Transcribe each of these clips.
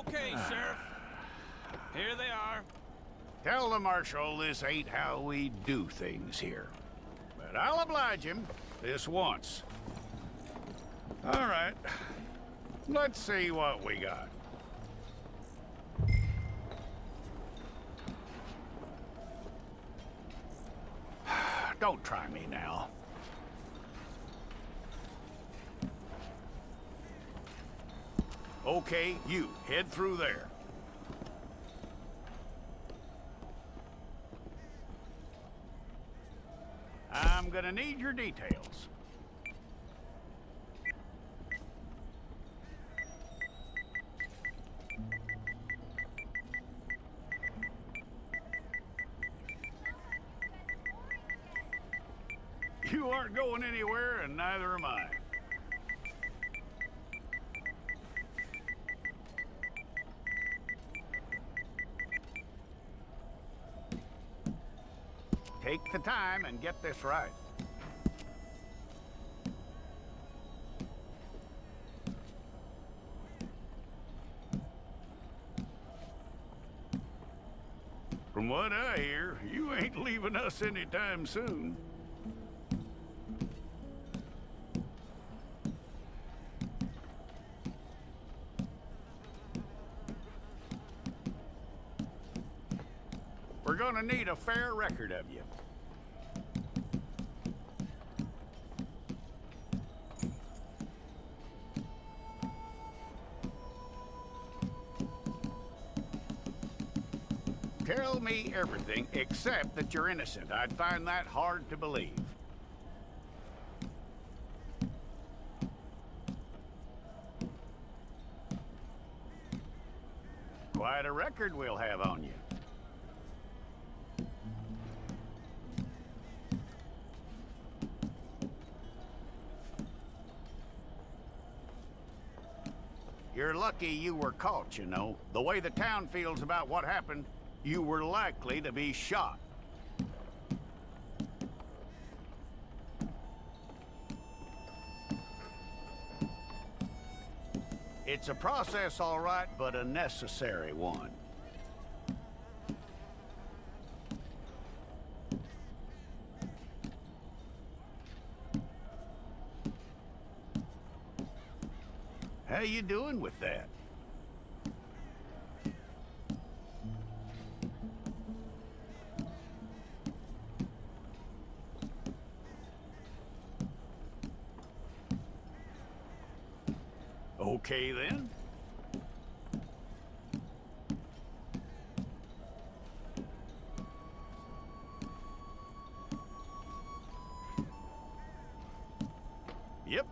Okay, Sheriff. Here they are. Tell the Marshal this ain't how we do things here. But I'll oblige him this once. All right. Let's see what we got. Don't try me now. Okay, you, head through there. I'm gonna need your details. You aren't going anywhere, and neither am I. Take the time and get this right. From what I hear, you ain't leaving us anytime soon. We're gonna need a fair record of you. Tell me everything except that you're innocent. I'd find that hard to believe. Quite a record we'll have on you. You're lucky you were caught, you know. The way the town feels about what happened, you were likely to be shot. It's a process, all right, but a necessary one. How you doing with that? Okay, then. Yep.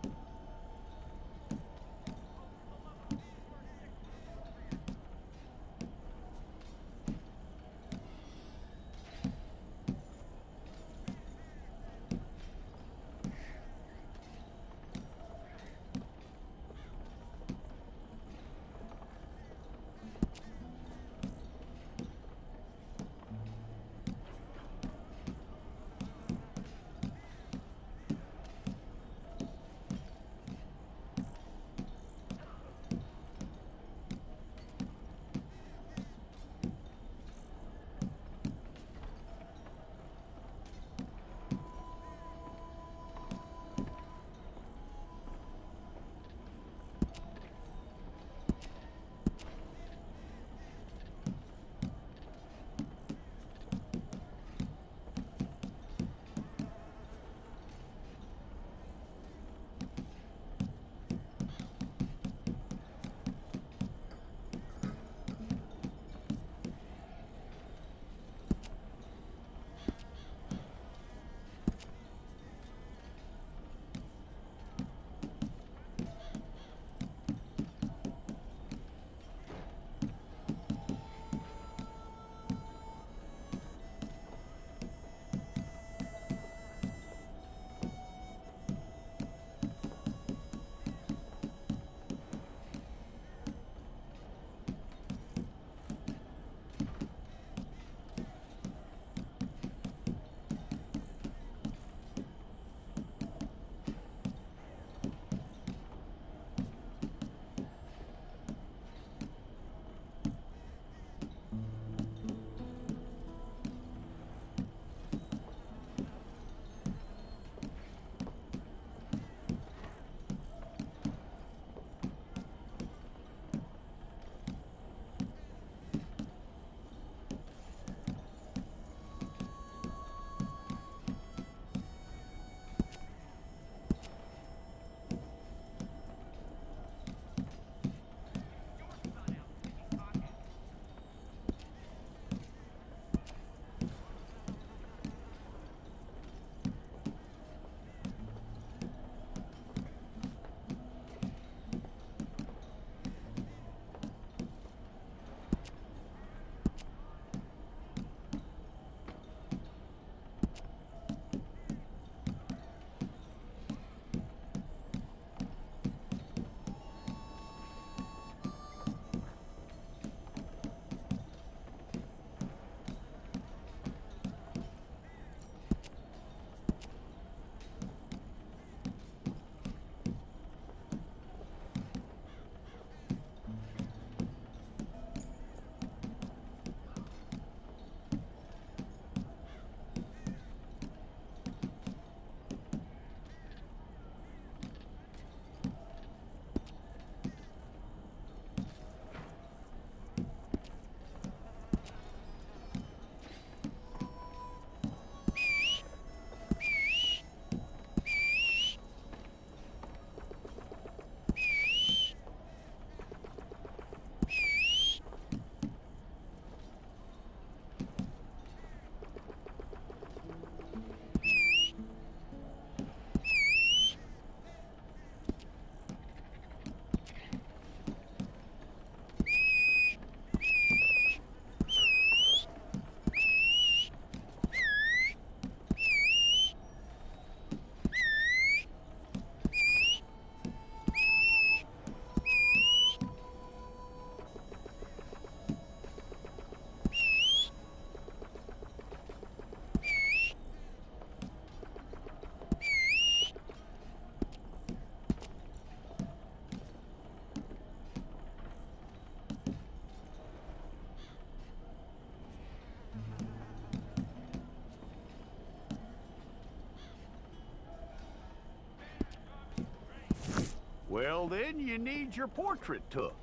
Well, then you need your portrait took.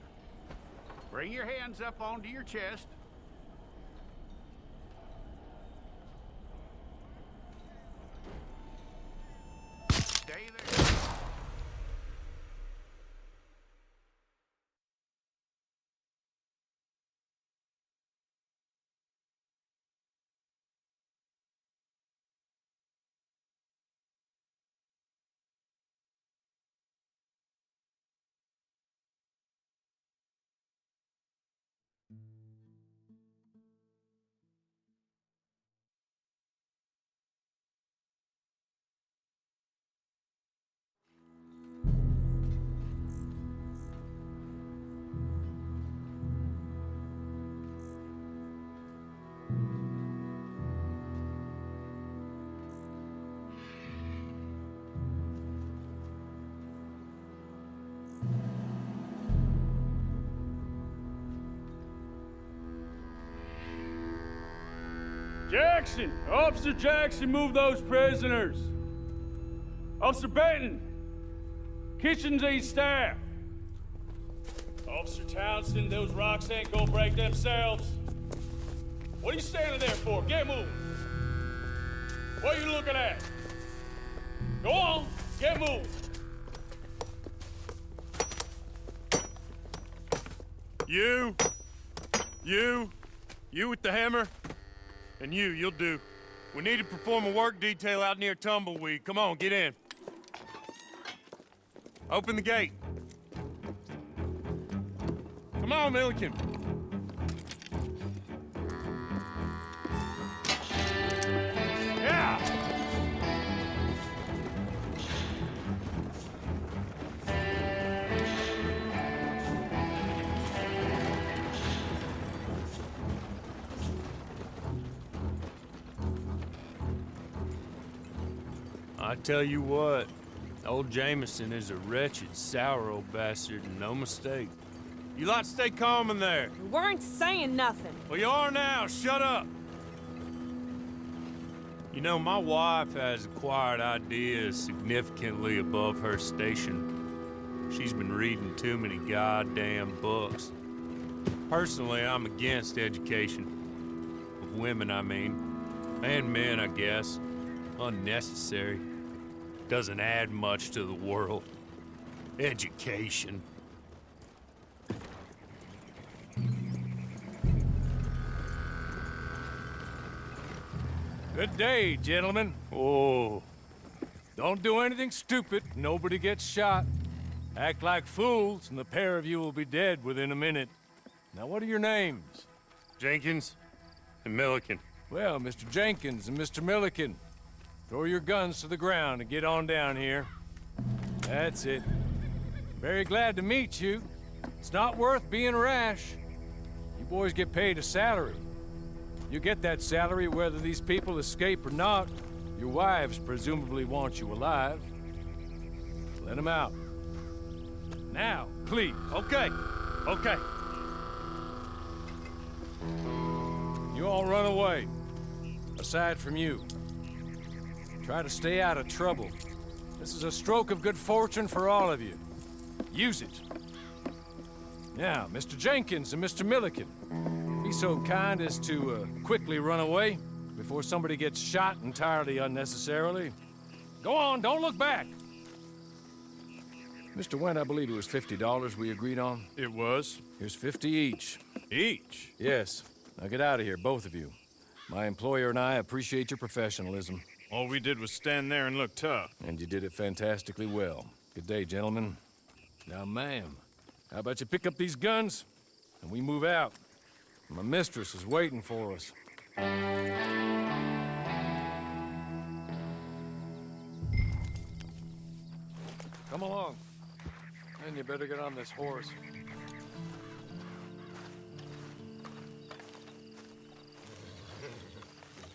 Bring your hands up onto your chest. Stay there. Jackson! Officer Jackson, move those prisoners! Officer Benton! Kitchens ain't staff! Officer Townsend, those rocks ain't gonna break themselves. What are you standing there for? Get moving! What are you looking at? Go on, get moving! You with the hammer? And you'll do. We need to perform a work detail out near Tumbleweed. Come on, get in. Open the gate. Come on, Milliken. Yeah! I tell you what, old Jameson is a wretched, sour old bastard, and no mistake. You lot stay calm in there. We weren't saying nothing. Well, you are now. Shut up. You know, my wife has acquired ideas significantly above her station. She's been reading too many goddamn books. Personally, I'm against education. Of women, I mean. And men, I guess. Unnecessary. Doesn't add much to the world. Education. Good day, gentlemen. Oh. Don't do anything stupid. Nobody gets shot. Act like fools, and the pair of you will be dead within a minute. Now, what are your names? Jenkins and Milliken. Well, Mr. Jenkins and Mr. Milliken, throw your guns to the ground and get on down here. That's it. Very glad to meet you. It's not worth being rash. You boys get paid a salary. You get that salary whether these people escape or not. Your wives presumably want you alive. Let them out. Now, please. Okay. Okay. You all run away. Aside from you. Try to stay out of trouble. This is a stroke of good fortune for all of you. Use it. Now, Mr. Jenkins and Mr. Milliken, be so kind as to quickly run away before somebody gets shot entirely unnecessarily. Go on, don't look back. Mr. Wendt, I believe it was $50 we agreed on. It was. Here's 50 each. Each? Yes. Now get out of here, both of you. My employer and I appreciate your professionalism. All we did was stand there and look tough. And you did it fantastically well. Good day, gentlemen. Now, ma'am, how about you pick up these guns and we move out? My mistress is waiting for us. Come along. And you better get on this horse.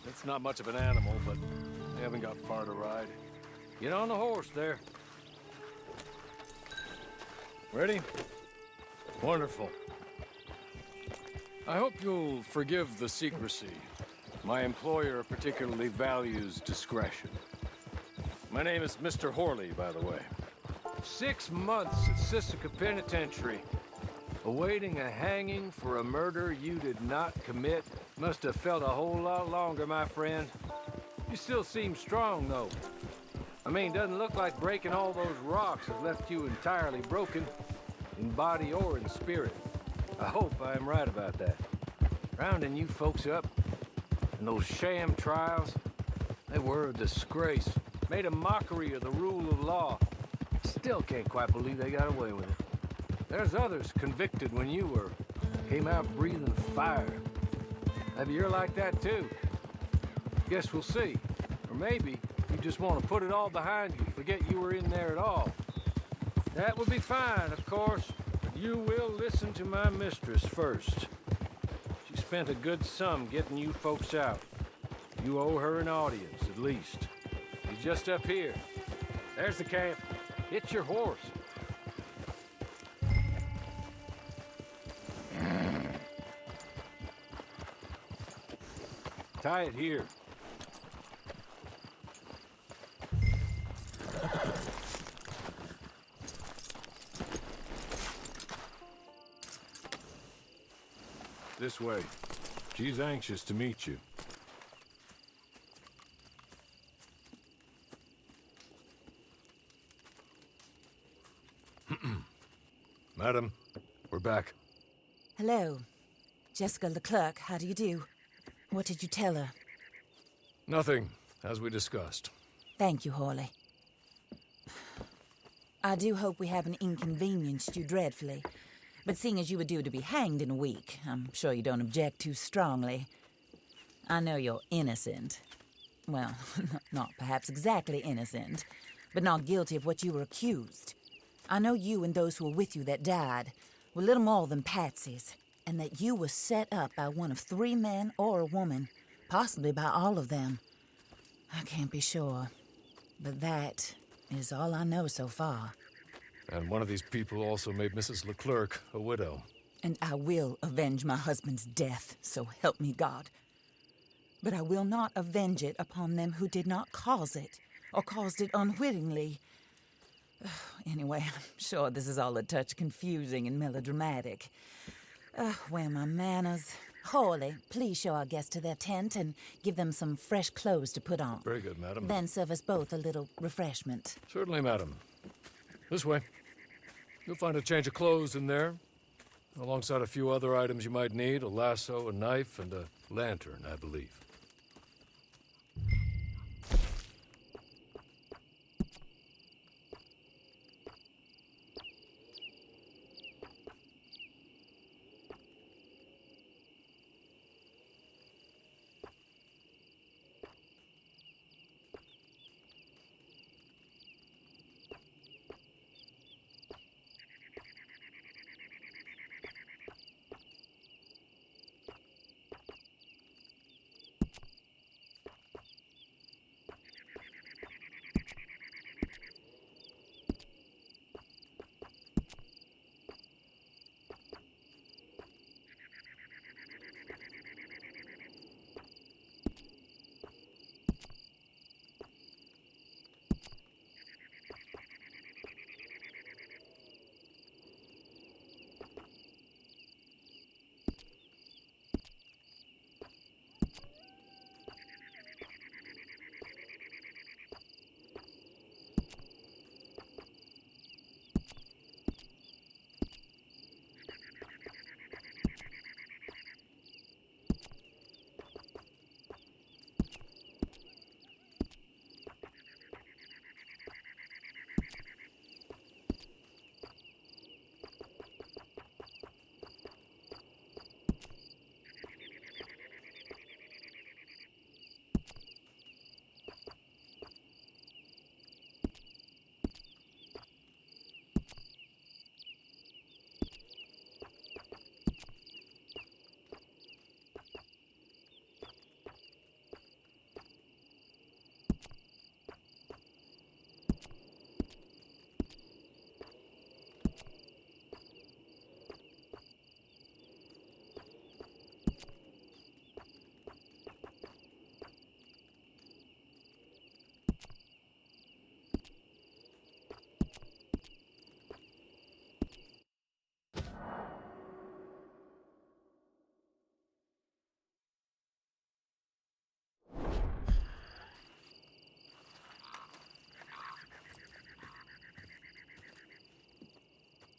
It's not much of an animal, but they haven't got far to ride. Get on the horse there. Ready? Wonderful. I hope you'll forgive the secrecy. My employer particularly values discretion. My name is Mr. Horley, by the way. 6 months at Sisika Penitentiary, awaiting a hanging for a murder you did not commit. Must have felt a whole lot longer, my friend. You still seem strong, though. I mean, doesn't look like breaking all those rocks has left you entirely broken, in body or in spirit. I hope I am right about that. Rounding you folks up, and those sham trials, they were a disgrace. Made a mockery of the rule of law. Still can't quite believe they got away with it. There's others convicted when you were. Came out breathing fire. Maybe you're like that too. Guess we'll see. Or maybe you just want to put it all behind you, forget you were in there at all. That would be fine, of course, but you will listen to my mistress first. She spent a good sum getting you folks out. You owe her an audience, at least. She's just up here. There's the camp. It's your horse. Tie it here. This way. She's anxious to meet you. Madam, we're back. Hello. Jessica Leclerc, how do you do? What did you tell her? Nothing, as we discussed. Thank you, Hawley. I do hope we haven't inconvenienced you dreadfully. But seeing as you were due to be hanged in a week, I'm sure you don't object too strongly. I know you're innocent. Well, not perhaps exactly innocent, but not guilty of what you were accused. I know you and those who were with you that died were little more than patsies, and that you were set up by one of 3 men or a woman, possibly by all of them. I can't be sure, but that is all I know so far. And one of these people also made Mrs. Leclerc a widow. And I will avenge my husband's death, so help me God. But I will not avenge it upon them who did not cause it, or caused it unwittingly. Anyway, I'm sure this is all a touch confusing and melodramatic. Where are my manners? Hawley, please show our guests to their tent and give them some fresh clothes to put on. Very good, madam. Then serve us both a little refreshment. Certainly, madam. This way. You'll find a change of clothes in there, alongside a few other items you might need, a lasso, a knife, and a lantern, I believe.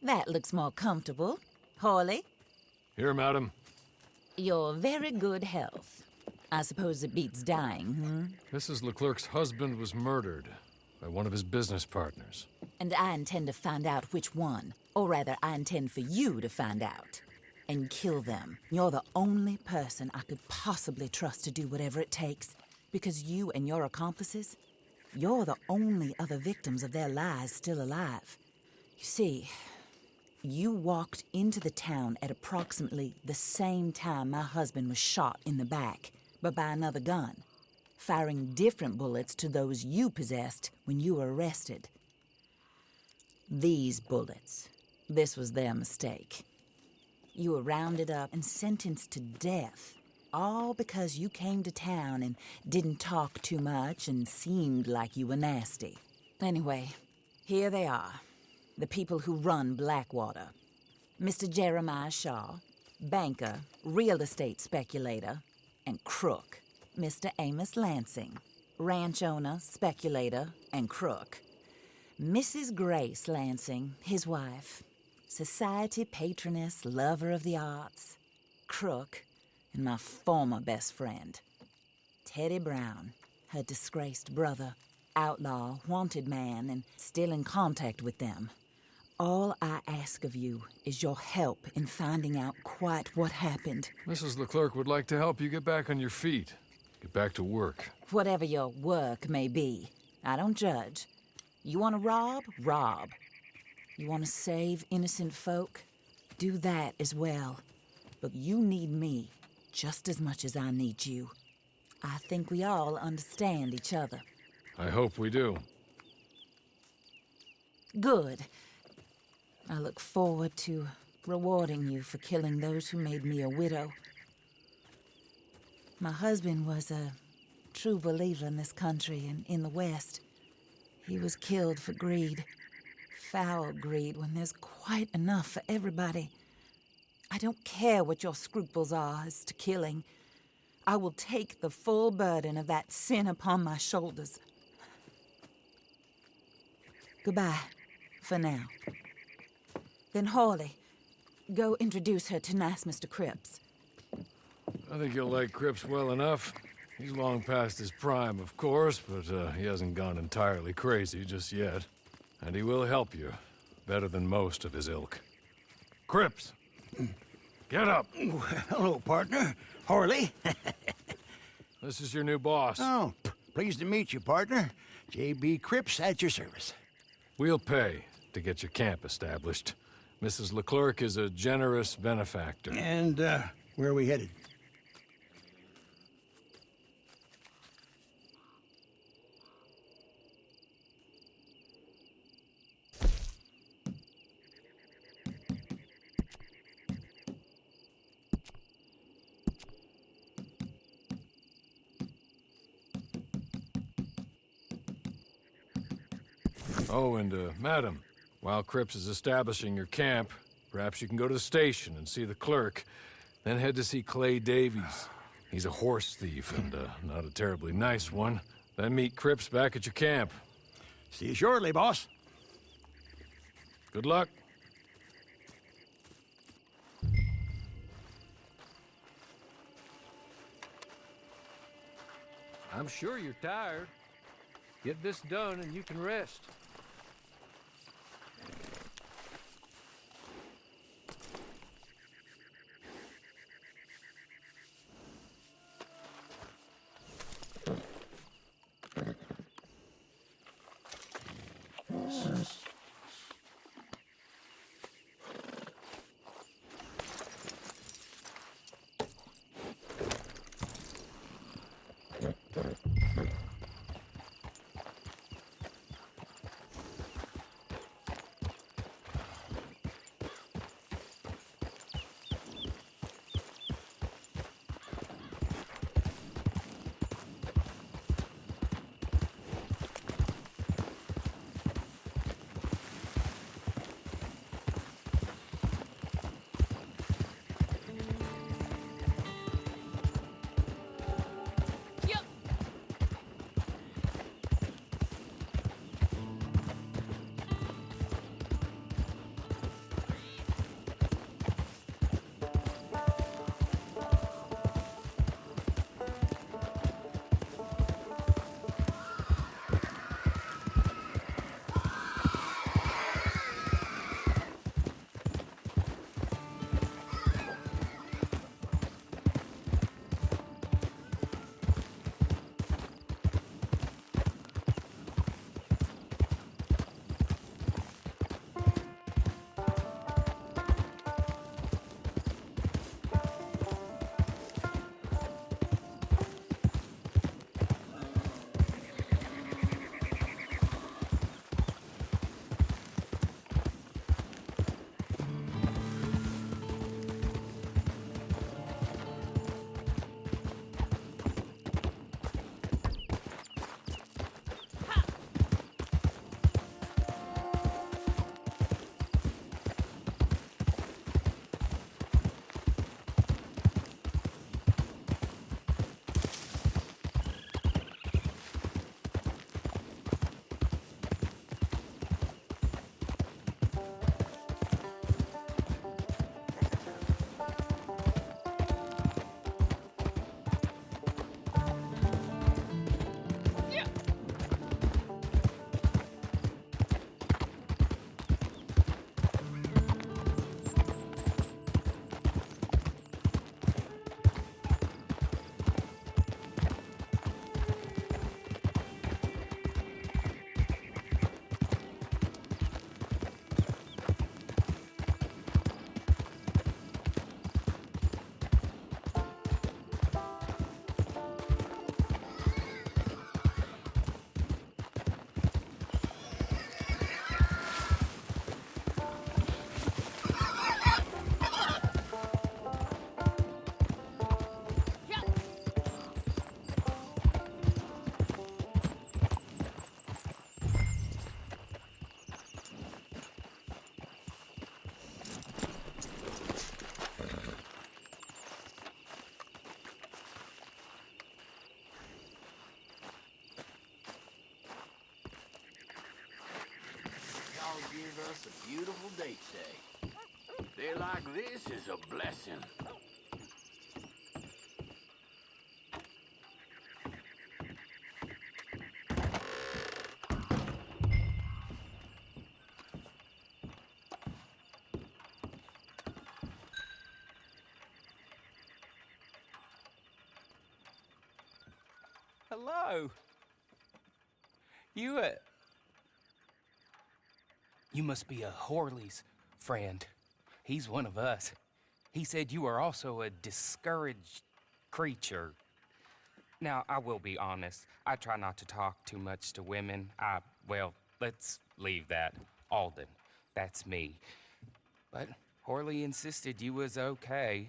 That looks more comfortable. Hawley, Here, madam. your very good health. I suppose it beats dying, Mrs. Leclerc's husband was murdered by one of his business partners. And I intend to find out which one. Or rather, I intend for you to find out. And kill them. You're the only person I could possibly trust to do whatever it takes. Because you and your accomplices, you're the only other victims of their lies still alive. You see, you walked into the town at approximately the same time my husband was shot in the back, but by another gun, firing different bullets to those you possessed when you were arrested. These bullets, this was their mistake. You were rounded up and sentenced to death, all because you came to town and didn't talk too much and seemed like you were nasty. Anyway, here they are, the people who run Blackwater. Mr. Jeremiah Shaw, banker, real estate speculator, and crook. Mr. Amos Lansing, ranch owner, speculator, and crook. Mrs. Grace Lansing, his wife, society patroness, lover of the arts, crook, and my former best friend. Teddy Brown, her disgraced brother, outlaw, wanted man, and still in contact with them. All I ask of you is your help in finding out quite what happened. Mrs. Leclerc would like to help you get back on your feet. Get back to work. Whatever your work may be, I don't judge. You want to rob? Rob. You want to save innocent folk? Do that as well. But you need me just as much as I need you. I think we all understand each other. I hope we do. Good. I look forward to rewarding you for killing those who made me a widow. My husband was a true believer in this country and in the West. He was killed for greed. Foul greed when there's quite enough for everybody. I don't care what your scruples are as to killing. I will take the full burden of that sin upon my shoulders. Goodbye, for now. Then Hawley, go introduce her to nice Mr. Cripps. I think you'll like Cripps well enough. He's long past his prime, of course, but he hasn't gone entirely crazy just yet. And he will help you, better than most of his ilk. Cripps! Get up! Hello, partner. Harley. This is your new boss. Oh, pleased to meet you, partner. J.B. Cripps at your service. We'll pay to get your camp established. Mrs. Leclerc is a generous benefactor. And, where are we headed? Oh, and, madam, while Cripps is establishing your camp, perhaps you can go to the station and see the clerk, then head to see Clay Davies. He's a horse thief and, not a terribly nice one. Then meet Cripps back at your camp. See you shortly, boss. Good luck. I'm sure you're tired. Get this done and you can rest. us a beautiful day today. A day like this is a blessing. Hello. You must be a Horley's friend. He's one of us. He said you are also a discouraged creature. Now, I will be honest. I try not to talk too much to women. Well, let's leave that. Alden, that's me. But Horley insisted you was okay.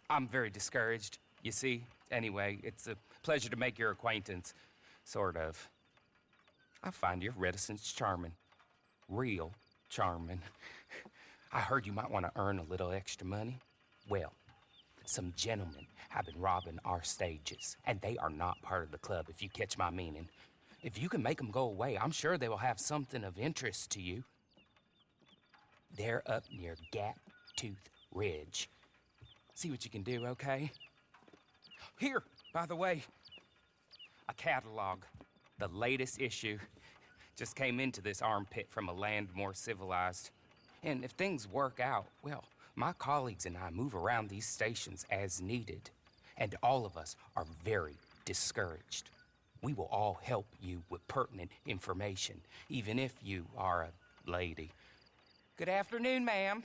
I'm very discouraged, you see. Anyway, it's a pleasure to make your acquaintance. Sort of. I find your reticence charming. Real charming. I heard you might want to earn a little extra money. Well, some gentlemen have been robbing our stages, and they are not part of the club, if you catch my meaning. If you can make them go away, I'm sure they will have something of interest to you. They're up near Gap Tooth Ridge. See what you can do, okay? Here, by the way, a catalog. The latest issue. Just came into this armpit from a land more civilized. And if things work out, well, my colleagues and I move around these stations as needed. And all of us are very discouraged. We will all help you with pertinent information, even if you are a lady. Good afternoon, ma'am.